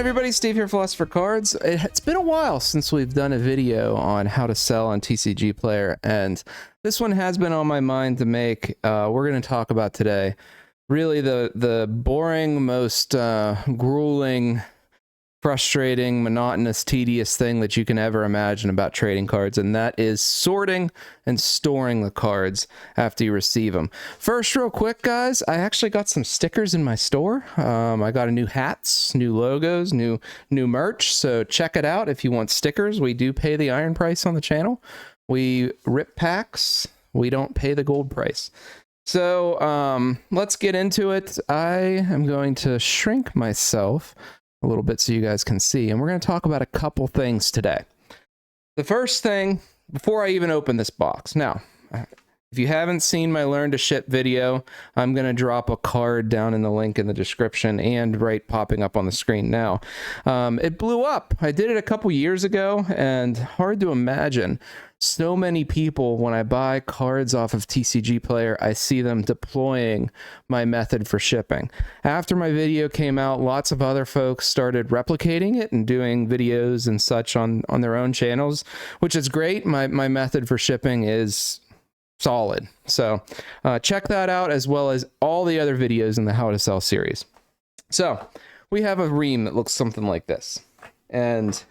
everybody, Steve here, Philosopher Cards. It's been a while since we've done a video on how to sell on TCGPlayer, and this one has been on my mind to make. We're going to talk about today really the boring, most grueling, frustrating, monotonous, tedious thing that you can ever imagine about trading cards, and that is sorting and storing the cards after you receive them. First, real quick, guys, I actually got some stickers in my store. I got a new hats, new logos, new merch, so check it out if you want stickers. We do pay the iron price on the channel. We rip packs. We don't pay the gold price. So let's get into it. I am going to shrink myself a little bit so you guys can see, and we're going to talk about a couple things today. The first thing, before I even open this box, now if you haven't seen my learn to ship video, I'm going to drop a card down in the link in the description and right popping up on the screen now. It blew up. I did it a couple years ago, and hard to imagine so many people, when I buy cards off of TCGPlayer, I see them deploying my method for shipping. After my video came out, lots of other folks started replicating it and doing videos and such on their own channels, which is great. My method for shipping is solid. So check that out, as well as all the other videos in the How to Sell series. So we have a ream that looks something like this. And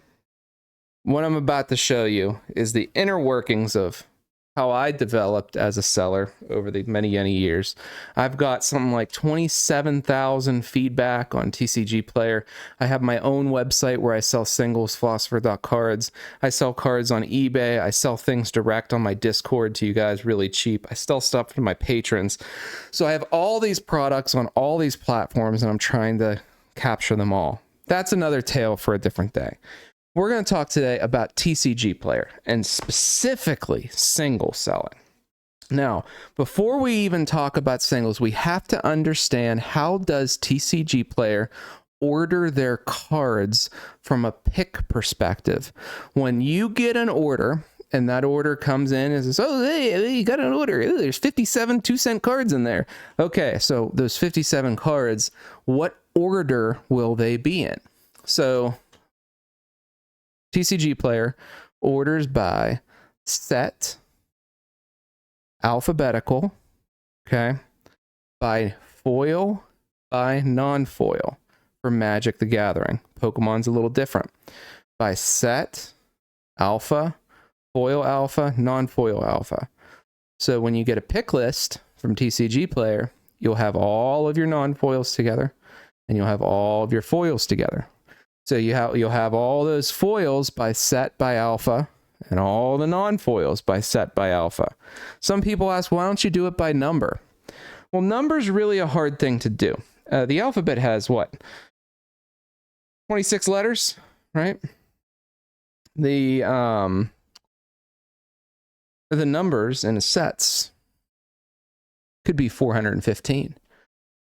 what I'm about to show you is the inner workings of how I developed as a seller over the many years. I've got something like 27,000 feedback on TCGPlayer. I have my own website where I sell singles, Philosopher.cards. I sell cards on eBay. I sell things direct on my Discord to you guys really cheap. I sell stuff to my patrons. So I have all these products on all these platforms, and I'm trying to capture them all. That's another tale for a different day. We're going to talk today about TCGPlayer, and specifically single selling. Now, before we even talk about singles, we have to understand, how does TCGPlayer order their cards from a pick perspective? When you get an order, and that order comes in and says, oh, hey, you got an order. Ooh, there's 57 2-cent cards in there. Okay, so those 57 cards, what order will they be in? So TCGPlayer orders by set, alphabetical, okay, by foil, by non-foil. For Magic the Gathering, Pokemon's a little different. By set, alpha, foil alpha, non-foil alpha. So when you get a pick list from TCGPlayer, you'll have all of your non-foils together, and you'll have all of your foils together. So you'll have all those foils by set by alpha, and all the non-foils by set by alpha. Some people ask, why don't you do it by number? Well, number's really a hard thing to do. The alphabet has what? 26 letters, right? The numbers in sets could be 415.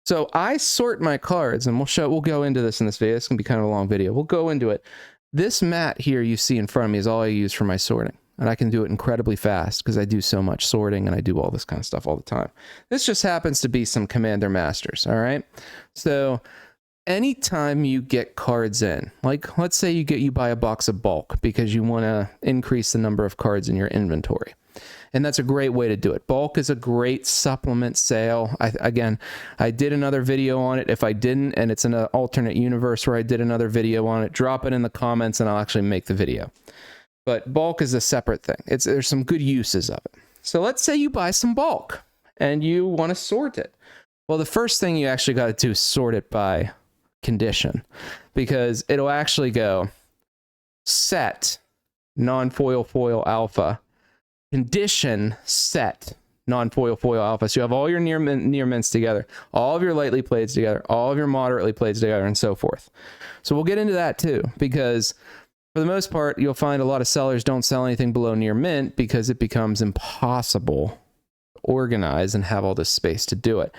So I sort my cards, and we'll go into this in this video. It's going to be kind of a long video. We'll go into it. This mat here you see in front of me is all I use for my sorting. And I can do it incredibly fast because I do so much sorting and I do all this kind of stuff all the time. This just happens to be some Commander Masters, all right? So anytime you get cards in, like let's say you buy a box of bulk because you want to increase the number of cards in your inventory. And that's a great way to do it. Bulk is a great supplement sale. I did another video on it. If I didn't, and it's in an alternate universe where I did another video on it, drop it in the comments and I'll actually make the video. But bulk is a separate thing. There's some good uses of it. So let's say you buy some bulk and you want to sort it. Well, the first thing you actually got to do is sort it by condition, because it'll actually go set, non-foil, foil, alpha, condition, set, non-foil, foil, alpha. So you have all your near mints together, all of your lightly played together, all of your moderately played together, and so forth. So we'll get into that too, because for the most part, you'll find a lot of sellers don't sell anything below near mint because it becomes impossible to organize and have all this space to do it.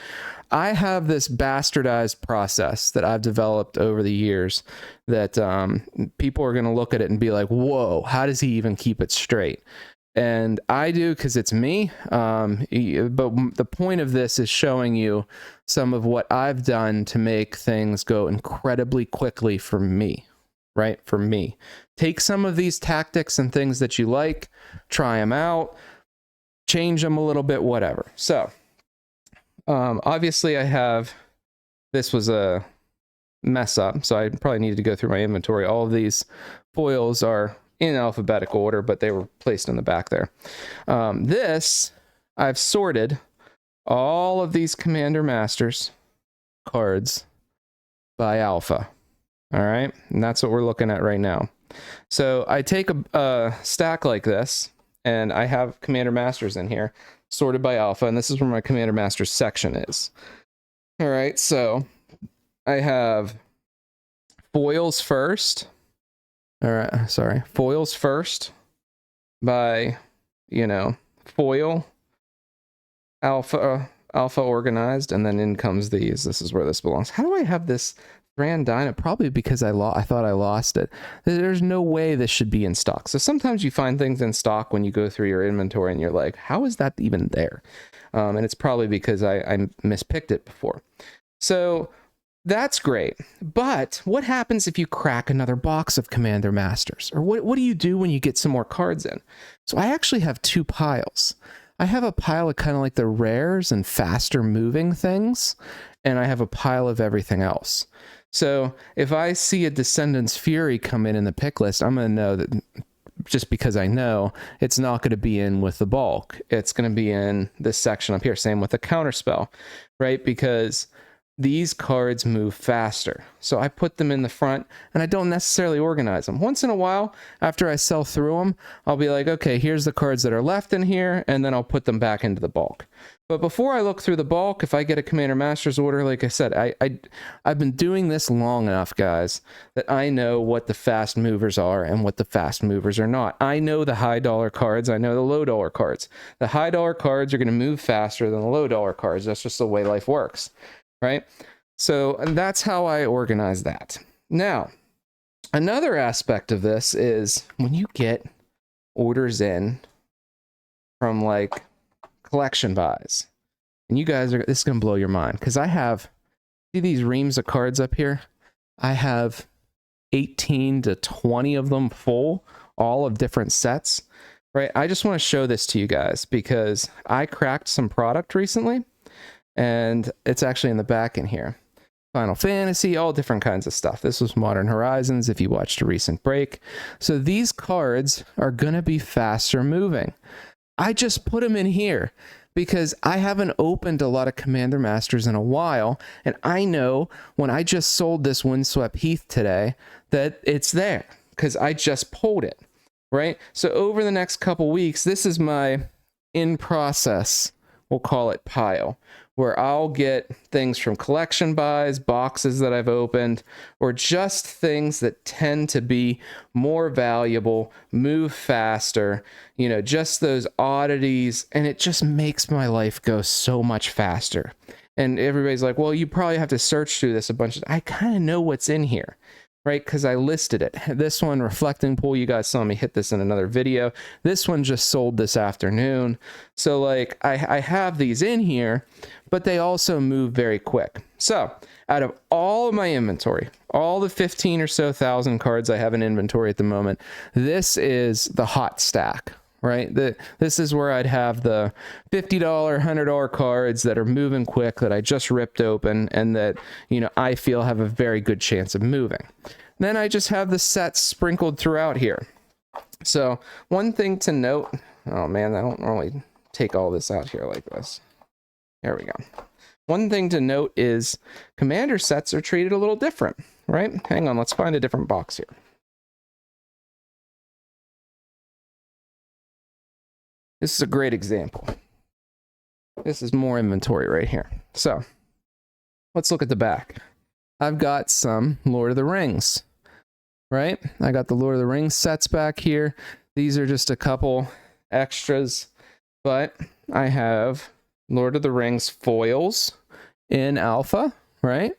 I have this bastardized process that I've developed over the years that people are going to look at it and be like, whoa, how does he even keep it straight? and I do because it's me. But the point of this is showing you some of what I've done to make things go incredibly quickly for me, right? For me. Take some of these tactics and things that you like, try them out, change them a little bit, whatever. So, obviously this was a mess up, so I probably needed to go through my inventory. All of these foils are in alphabetical order, but they were placed in the back there. I've sorted all of these Commander Masters cards by alpha. All right, and that's what we're looking at right now. So I take a stack like this, and I have Commander Masters in here, sorted by alpha, and this is where my Commander Masters section is. All right, so I have foils first. All right, sorry, foils first by, foil, alpha organized, and then in comes these. This is where this belongs. How do I have this Grand Dino? Probably because I thought I lost it. There's no way this should be in stock. So sometimes you find things in stock when you go through your inventory and you're like, how is that even there? And it's probably because I mispicked it before. So that's great. But what happens if you crack another box of Commander Masters? Or what do you do when you get some more cards in? So I actually have two piles. I have a pile of kind of like the rares and faster moving things, and I have a pile of everything else. So if I see a Descendant's Fury come in the pick list, I'm going to know that, just because I know, it's not going to be in with the bulk. It's going to be in this section up here. Same with the Counterspell, right? Because these cards move faster. So I put them in the front, and I don't necessarily organize them. Once in a while, after I sell through them, I'll be like, okay, here's the cards that are left in here, and then I'll put them back into the bulk. But before I look through the bulk, if I get a Commander Masters order, like I said, I've been doing this long enough, guys, that I know what the fast movers are and what the fast movers are not. I know the high dollar cards. I know the low dollar cards. The high dollar cards are going to move faster than the low dollar cards. That's just the way life works. Right? So that's how I organize that. Now, another aspect of this is when you get orders in from like collection buys, and you guys this is going to blow your mind, because see these reams of cards up here? I have 18 to 20 of them full, all of different sets, right? I just want to show this to you guys because I cracked some product recently, and it's actually in the back in here. Final Fantasy, all different kinds of stuff. This was Modern Horizons, if you watched a recent break. So these cards are going to be faster moving. I just put them in here because I haven't opened a lot of Commander Masters in a while, and I know when I just sold this Windswept Heath today that it's there because I just pulled it, right? So over the next couple weeks, this is my in process, we'll call it pile, where I'll get things from collection buys, boxes that I've opened, or just things that tend to be more valuable, move faster, just those oddities, and it just makes my life go so much faster. And everybody's like, well, you probably have to search through this a bunch. I kind of know what's in here, right? Because I listed it. This one, Reflecting Pool, you guys saw me hit this in another video. This one just sold this afternoon. So like I have these in here, but they also move very quick. So out of all of my inventory, all the 15 or so thousand cards I have in inventory at the moment, this is the hot stack, right? This is where I'd have the $50, $100 cards that are moving quick that I just ripped open and that, I feel have a very good chance of moving. Then I just have the sets sprinkled throughout here. So one thing to note, oh man, I don't normally take all this out here like this. There we go. One thing to note is Commander sets are treated a little different, right? Hang on, let's find a different box here. This is a great example. This is more inventory right here. So let's look at the back. I've got some Lord of the Rings, right? I got the Lord of the Rings sets back here. These are just a couple extras, but I have Lord of the Rings foils in alpha, right?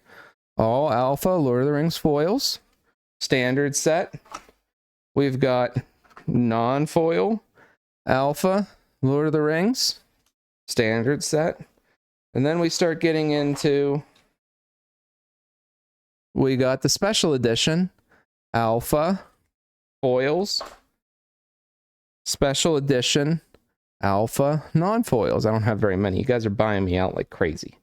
All alpha Lord of the Rings foils. Standard set. We've got non-foil Alpha, Lord of the Rings, standard set. And then we start getting into, we got the special edition, Alpha, foils, special edition, Alpha, non-foils. I don't have very many. You guys are buying me out like crazy.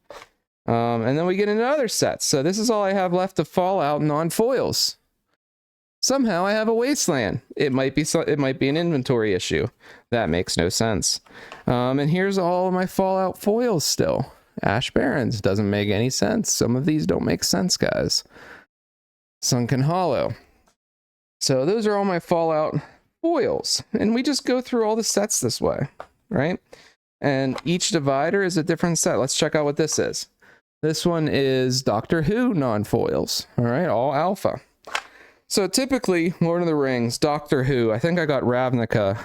And then we get into other sets. So this is all I have left of Fallout non-foils. Somehow I have a Wasteland. It might be an inventory issue. That makes no sense. And here's all of my Fallout foils still. Ash Barrens doesn't make any sense. Some of these don't make sense, guys. Sunken Hollow. So those are all my Fallout foils. And we just go through all the sets this way, right? And each divider is a different set. Let's check out what this is. This one is Doctor Who non-foils. All right, all alpha. So typically, Lord of the Rings, Doctor Who, I think I got Ravnica,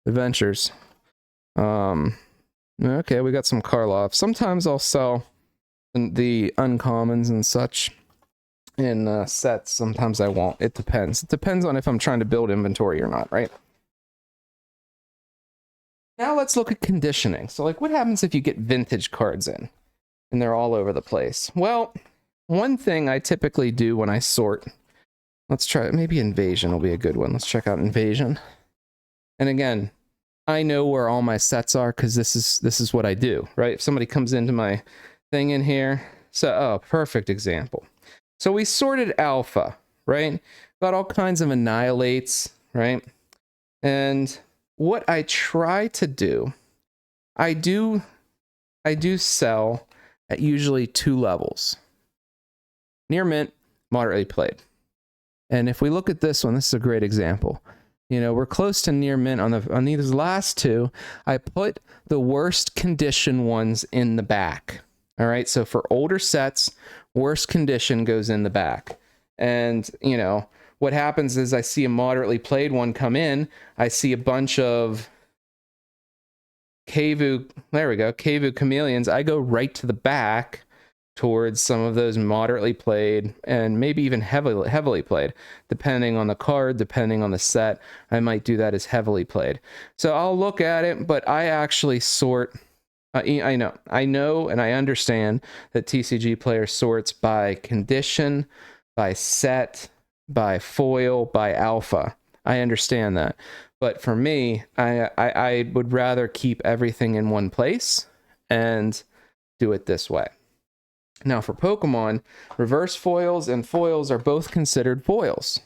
Adventures. Okay, we got some Karlov. Sometimes I'll sell the uncommons and such in sets. Sometimes I won't. It depends. It depends on if I'm trying to build inventory or not, right? Now let's look at conditioning. So like, what happens if you get vintage cards in and they're all over the place? Well, one thing I typically do when I sort, let's try, maybe Invasion will be a good one. Let's check out Invasion. And again, I know where all my sets are because this is what I do, right? If somebody comes into my thing in here, so, oh, perfect example. So we sorted alpha, right? Got all kinds of annihilates, right? And what I try to do, I do sell at usually 2 levels. Near mint, moderately played. And if we look at this one, this is a great example. You know, we're close to near mint on these last 2. I put the worst condition ones in the back. All right, so for older sets, worst condition goes in the back. And, you know, what happens is I see a moderately played one come in. I see a bunch of Kevu, there we go, Kevu Chameleons. I go right to the back towards some of those moderately played and maybe even heavily played, depending on the card, depending on the set. I might do that as heavily played. So I'll look at it, but I actually sort. I know, and I understand that TCGPlayer sorts by condition, by set, by foil, by alpha. I understand that. But for me, I would rather keep everything in one place and do it this way. Now for Pokemon, reverse foils and foils are both considered foils,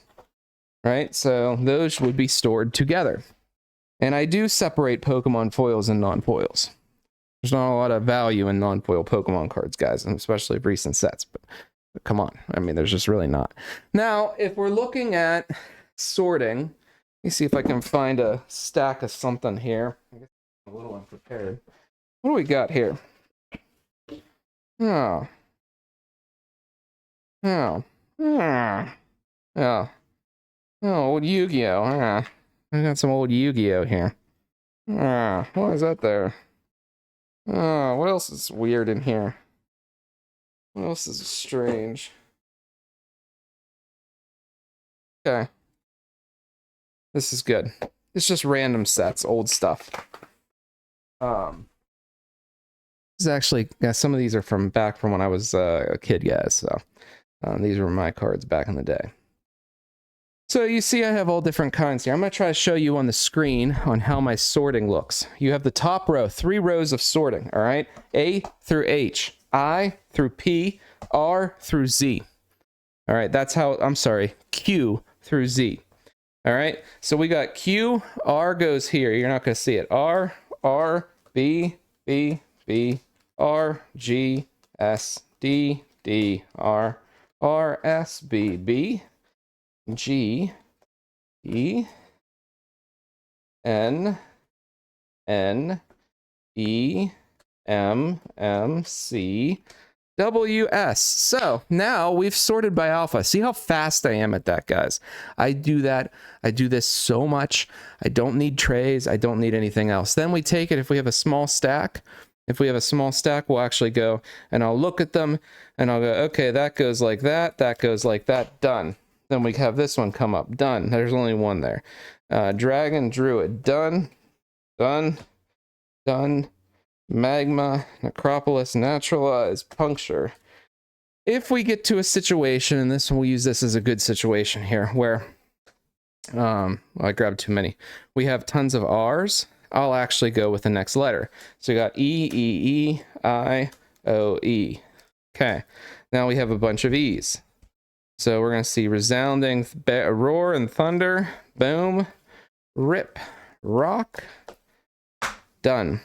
right? So those would be stored together. And I do separate Pokemon foils and non-foils. There's not a lot of value in non-foil Pokemon cards, guys, and especially recent sets, but come on. I mean, there's just really not. Now, if we're looking at sorting, let me see if I can find a stack of something here. I guess I'm a little unprepared. What do we got here? Oh. Oh. Oh. Oh. Oh, old Yu-Gi-Oh! I got some old Yu-Gi-Oh! Here. What is that there? Oh, what else is weird in here? What else is strange? Okay. This is good. It's just random sets, old stuff. This is actually, yeah, some of these are from back from when I was a kid, guys. So these were my cards back in the day. So you see I have all different kinds here. I'm going to try to show you on the screen on how my sorting looks. You have the top row, 3 rows of sorting, all right? A through H, I through P, R through Z. All right, that's how, I'm sorry, Q through Z. All right, so we got Q, R goes here. You're not going to see it. R, B, B, B, R, G, S, D, D, R, S, B, B, G, E, N, E, M, C, W, S. So now we've sorted by alpha. See how fast I am at that, guys. I do that. I do this so much. I don't need trays. I don't need anything else. Then we take it, if we have a small stack, we'll actually go and I'll look at them and I'll go, okay, that goes like that. That goes like that. Done. Then we have this one come up. Done. There's only one there. Dragon Druid, done. Magma, Necropolis, Naturalize, Puncture. If we get to a situation, and we'll use this as a good situation here, where I grabbed too many. We have tons of R's. I'll actually go with the next letter. So we got E, E, E, I, O, E. Okay, now we have a bunch of E's. So we're going to see resounding roar and thunder. Boom. Rip. Rock. Done.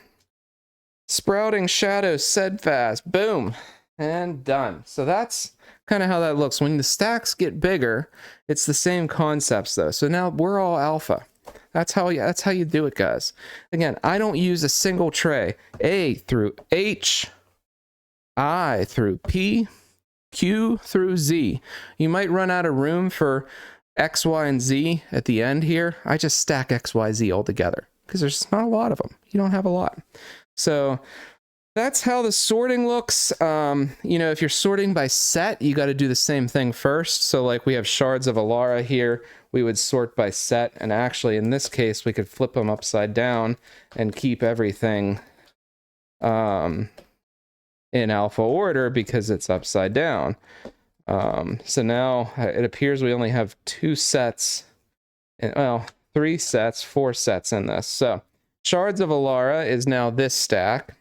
Sprouting shadow, steadfast. Boom. And done. So that's kind of how that looks. When the stacks get bigger, it's the same concepts though. So now we're all alpha. That's how you do it, guys. Again, I don't use a single tray. A through H, I through P, Q through Z. You might run out of room for X, Y, and Z at the end here. I just stack X, Y, Z all together because there's not a lot of them. You don't have a lot. So that's how the sorting looks. You know, if you're sorting by set, you got to do the same thing first. So like we have Shards of Alara here. We would sort by set. And actually, in this case, we could flip them upside down and keep everything in alpha order because it's upside down. So now it appears we only have 2 sets, well, 3 sets, 4 sets in this. So Shards of Alara is now this stack,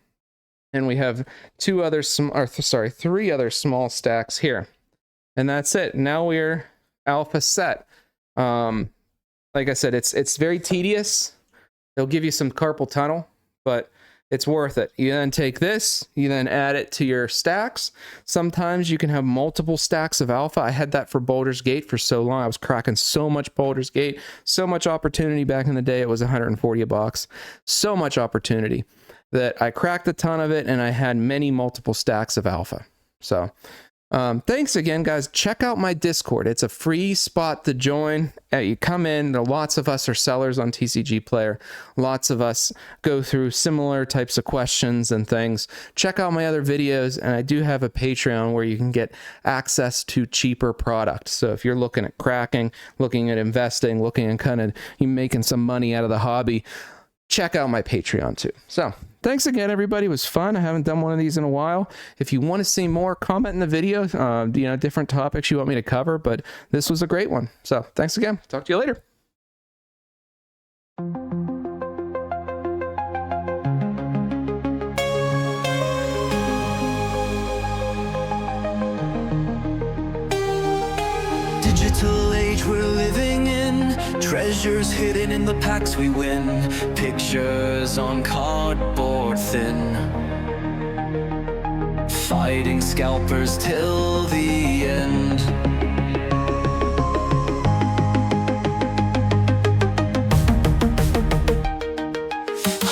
and we have 3 other small stacks here, and that's it. Now we're alpha set. Like I said, it's very tedious. They'll give you some carpal tunnel, but it's worth it. You then take this, you then add it to your stacks. Sometimes you can have multiple stacks of alpha. I had that for Baldur's Gate for so long. I was cracking so much Baldur's Gate, so much opportunity back in the day. It was 140 a box. So much opportunity that I cracked a ton of it, and I had multiple stacks of alpha. So thanks again, guys. Check out my Discord. It's a free spot to join. You come in. Lots of us are sellers on TCGPlayer. Lots of us go through similar types of questions and things. Check out my other videos, and I do have a Patreon where you can get access to cheaper products. So if you're looking at cracking, looking at investing, looking at kind of you making some money out of the hobby, check out my Patreon too. So thanks again, everybody. It was fun. I haven't done one of these in a while. If you want to see more, comment in the video, you know, different topics you want me to cover, but this was a great one. So thanks again. Talk to you later. Digital age we're living in, treasures hidden in the packs we win, pictures on cardboard thin, fighting scalpers till the end.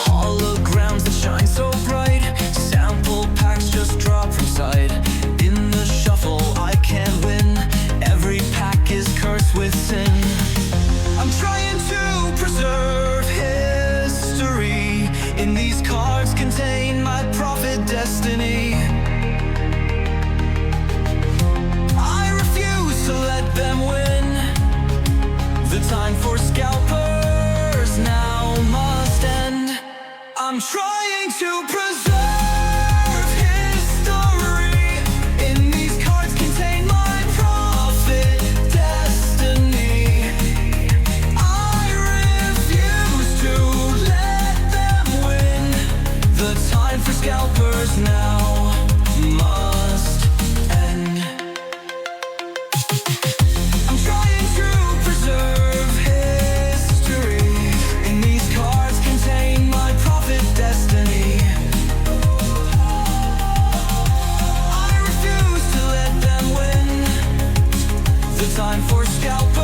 Holograms that shine so bright, sample packs just drop from sight. In the shuffle I can't win, every pack is cursed with sin. I'm trying to preserve history, in these cards contain my prophet destiny. I refuse to let them win, the time for scalpers now must end. I'm trying to preserve history, in these cards contain my prophet destiny. I refuse to let them win, the time for scalpers now must end. I'm trying to preserve history, in these cards contain my prophet destiny. I refuse to let them win, the time for scalpers